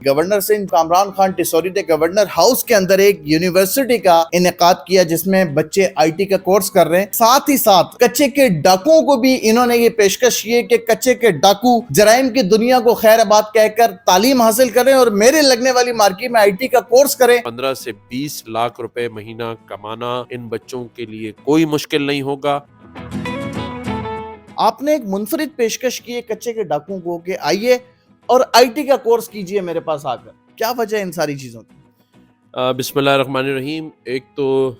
Governor Sindh Kamran Khan Tessori نے governor house کے اندر ایک یونیورسٹی کا انعقاد کیا جس میں بچے آئی ٹی کا کورس کر رہے ہیں. ساتھ ہی ساتھ کچے کے ڈاکوؤں کو بھی انہوں نے یہ پیشکش کی ہے کہ کچے کے ڈاکو جرائم کی دنیا کو خیر آباد کہہ کر تعلیم حاصل کریں اور میرے لگنے والی مارکیٹ میں آئی ٹی کا کورس کریں. 15 سے 20 لاکھ روپے مہینہ کمانا ان بچوں کے لیے کوئی مشکل نہیں ہوگا. آپ نے ایک منفرد پیشکش کی ہے کچے کے ڈاکوؤں کو کہ آئیے اور آئی ٹی کا کورس کیجئے میرے پاس آ کر. کیا وجہ ہے ان ساری چیزوں کی؟ بسم اللہ الرحمن الرحیم. ایک تو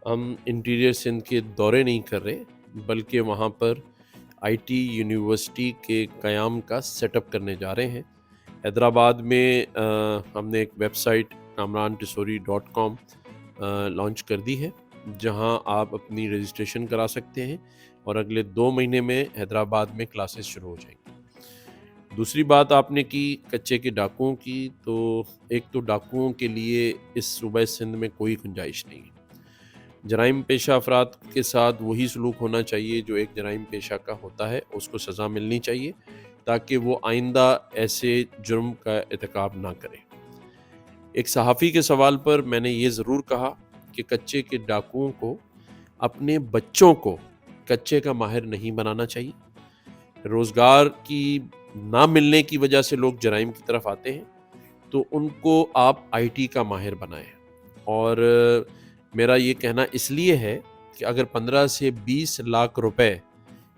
ہم انٹیریئر سندھ کے دورے نہیں کر رہے بلکہ وہاں پر آئی ٹی یونیورسٹی کے قیام کا سیٹ اپ کرنے جا رہے ہیں. حیدرآباد میں ہم نے ایک ویب سائٹ kamrantisori.com لانچ کر دی ہے جہاں آپ اپنی رجسٹریشن کرا سکتے ہیں اور اگلے 2 مہینے میں حیدرآباد میں کلاسز شروع ہو جائیں گی. دوسری بات آپ نے کی کچے کے ڈاکوؤں کی، تو ایک تو ڈاکوؤں کے لیے اس صوبہ سندھ میں کوئی گنجائش نہیں ہے. جرائم پیشہ افراد کے ساتھ وہی سلوک ہونا چاہیے جو ایک جرائم پیشہ کا ہوتا ہے، اس کو سزا ملنی چاہیے تاکہ وہ آئندہ ایسے جرم کا ارتکاب نہ کرے. ایک صحافی کے سوال پر میں نے یہ ضرور کہا کہ کچے کے ڈاکوؤں کو اپنے بچوں کو کچے کا ماہر نہیں بنانا چاہیے. روزگار کی نہ ملنے کی وجہ سے لوگ جرائم کی طرف آتے ہیں، تو ان کو آپ آئی ٹی کا ماہر بنائیں. اور میرا یہ کہنا اس لیے ہے کہ اگر 15 سے 20 لاکھ روپے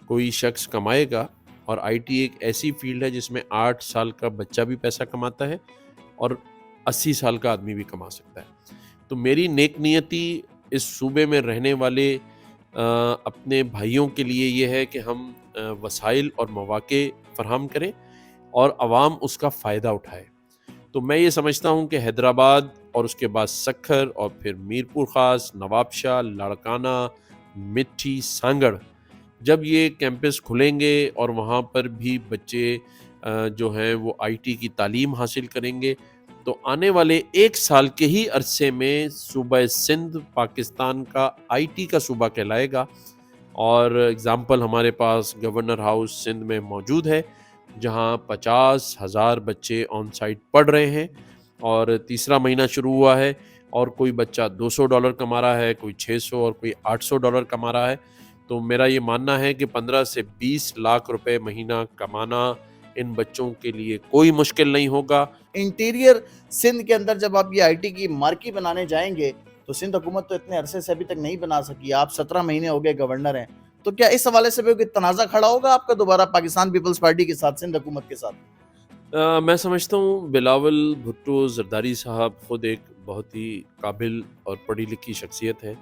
کوئی شخص کمائے گا، اور آئی ٹی ایک ایسی فیلڈ ہے جس میں 8 سال کا بچہ بھی پیسہ کماتا ہے اور 80 سال کا آدمی بھی کما سکتا ہے، تو میری نیک نیتی اس صوبے میں رہنے والے اپنے بھائیوں کے لیے یہ ہے کہ ہم وسائل اور مواقع فراہم کریں اور عوام اس کا فائدہ اٹھائے. تو میں یہ سمجھتا ہوں کہ حیدرآباد اور اس کے بعد سکھر اور پھر میرپور خاص، نواب شاہ، لاڑکانہ، مٹھی، سانگڑ، جب یہ کیمپس کھلیں گے اور وہاں پر بھی بچے جو ہیں وہ آئی ٹی کی تعلیم حاصل کریں گے، تو آنے والے 1 سال کے ہی عرصے میں صوبہ سندھ پاکستان کا آئی ٹی کا صوبہ کہلائے گا. اور اگزامپل ہمارے پاس گورنر ہاؤس سندھ میں موجود ہے جہاں 50,000 بچے آن سائٹ پڑھ رہے ہیں اور 3را مہینہ شروع ہوا ہے، اور کوئی بچہ $200 کما رہا ہے، کوئی 600 اور کوئی $800 کما رہا ہے. تو میرا یہ ماننا ہے کہ 15 سے 20 لاکھ روپے مہینہ کمانا ان بچوں کے لیے کوئی مشکل نہیں ہوگا. انٹیریئر سندھ کے اندر جب آپ یہ آئی ٹی کی مارکی بنانے جائیں گے تو سندھ حکومت تو اتنے عرصے سے ابھی تک نہیں بنا سکی. آپ 17 مہینے ہو گئے گورنر ہیں، تو کیا اس حوالے سے بھی کوئی تنازع کھڑا ہوگا آپ کا دوبارہ پاکستان پیپلز پارٹی کے ساتھ، سندھ حکومت کے ساتھ؟ میں سمجھتا ہوں بلاول بھٹو زرداری صاحب خود ایک بہت ہی قابل اور پڑھی لکھی شخصیت ہے،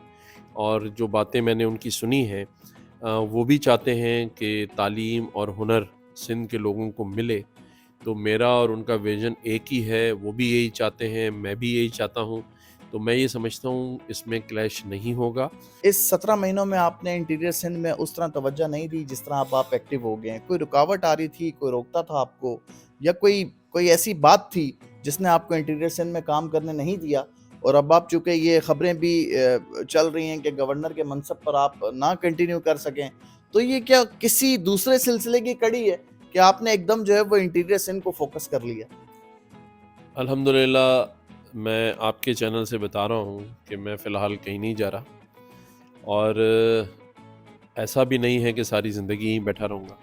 اور جو باتیں میں نے ان کی سنی ہیں وہ بھی چاہتے ہیں کہ تعلیم اور ہنر سندھ کے لوگوں کو ملے. تو میرا اور ان کا ویژن ایک ہی ہے، وہ بھی یہی چاہتے ہیں، میں بھی یہی چاہتا ہوں. تو میں یہ سمجھتا ہوں اس میں کلیش نہیں ہوگا. اس 17 مہینوں میں آپ نے انٹیریئر سندھ میں اس طرح توجہ نہیں دی جس طرح آپ ایکٹیو ہو گئے ہیں. کوئی رکاوٹ آ رہی تھی، کوئی روکتا تھا آپ کو، یا کوئی ایسی بات تھی جس نے آپ کو انٹیریئر سندھ میں کام کرنے نہیں دیا؟ اور اب آپ چونکہ یہ خبریں بھی چل رہی ہیں کہ گورنر کے منصب پر آپ نہ کنٹینیو کر سکیں، تو یہ کیا کسی دوسرے سلسلے کی کڑی ہے کہ آپ نے ایک دم جو ہے وہ انٹیریئر سندھ کو فوکس کر لیا؟ الحمدللہ میں آپ کے چینل سے بتا رہا ہوں کہ میں فی الحال کہیں نہیں جا رہا، اور ایسا بھی نہیں ہے کہ ساری زندگی ہی بیٹھا رہوں گا.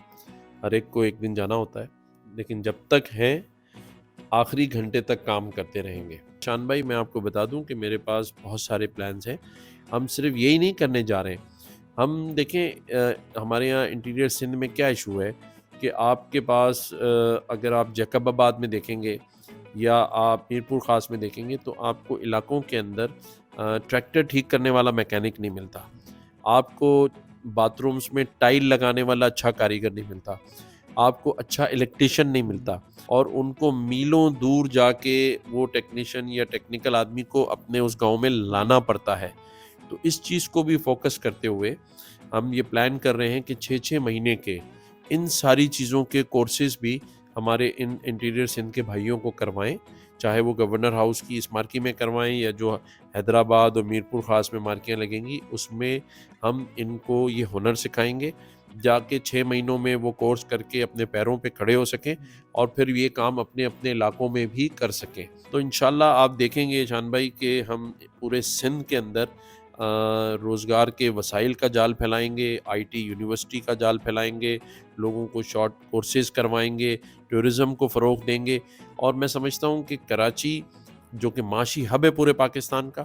ہر ایک کو ایک دن جانا ہوتا ہے، لیکن جب تک ہیں آخری گھنٹے تک کام کرتے رہیں گے. شان بھائی، میں آپ کو بتا دوں کہ میرے پاس بہت سارے پلانز ہیں. ہم صرف یہی نہیں کرنے جا رہے ہیں. ہم دیکھیں ہمارے یہاں انٹیریئر سندھ میں کیا ایشو ہے کہ آپ کے پاس اگر آپ جیکب آباد میں دیکھیں گے یا آپ میرپور خاص میں دیکھیں گے تو آپ کو علاقوں کے اندر ٹریکٹر ٹھیک کرنے والا میکینک نہیں ملتا، آپ کو باتھ رومز میں ٹائل لگانے والا اچھا کاریگر نہیں ملتا، آپ کو اچھا الیکٹریشین نہیں ملتا، اور ان کو میلوں دور جا کے وہ ٹیکنیشین یا ٹیکنیکل آدمی کو اپنے اس گاؤں میں لانا پڑتا ہے. تو اس چیز کو بھی فوکس کرتے ہوئے ہم یہ پلان کر رہے ہیں کہ 6 مہینے کے ان ساری چیزوں کے کورسز بھی ہمارے ان انٹیریئر سندھ کے بھائیوں کو کروائیں، چاہے وہ گورنر ہاؤس کی اس مارکی میں کروائیں یا جو حیدرآباد اور میرپور خاص میں مارکیاں لگیں گی اس میں ہم ان کو یہ ہنر سکھائیں گے جا کے 6 مہینوں میں وہ کورس کر کے اپنے پیروں پہ کھڑے ہو سکیں اور پھر یہ کام اپنے اپنے علاقوں میں بھی کر سکیں. تو انشاءاللہ آپ دیکھیں گے شان بھائی کہ ہم پورے سندھ کے اندر روزگار کے وسائل کا جال پھیلائیں گے, آئی ٹی یونیورسٹی کا جال پھیلائیں گے, لوگوں کو شارٹ کورسز کروائیں گے, ٹورزم کو فروغ دیں گے. اور میں سمجھتا ہوں کہ کراچی جو کہ معاشی ہب ہے پورے پاکستان کا,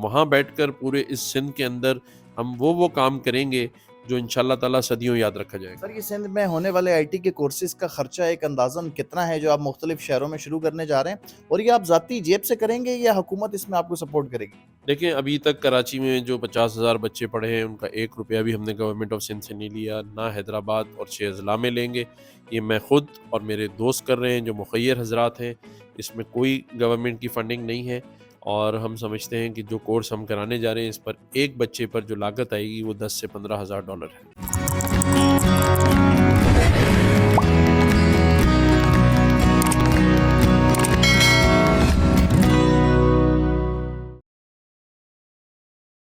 وہاں بیٹھ کر پورے اس سندھ کے اندر ہم وہ کام کریں گے جو انشاءاللہ تعالیٰ صدیوں یاد رکھا جائے گا. سر یہ سندھ میں ہونے والے آئی ٹی کے کورسز کا خرچہ ایک اندازاً کتنا ہے جو آپ مختلف شہروں میں شروع کرنے جا رہے ہیں, اور یہ آپ ذاتی جیب سے کریں گے یا حکومت اس میں آپ کو سپورٹ کرے گی؟ دیکھیں ابھی تک کراچی میں جو 50,000 بچے پڑھے ہیں ان کا 1 روپیہ بھی ہم نے گورنمنٹ آف سندھ سے نہیں لیا, نہ حیدرآباد اور 6 اضلاع میں لیں گے. یہ میں خود اور میرے دوست کر رہے ہیں جو مخیر حضرات ہیں, اس میں کوئی گورنمنٹ کی فنڈنگ نہیں ہے. اور ہم سمجھتے ہیں کہ جو کورس ہم کرانے جا رہے ہیں اس پر ایک بچے پر جو لاگت آئے گی وہ $10,000 سے $15,000 ہے.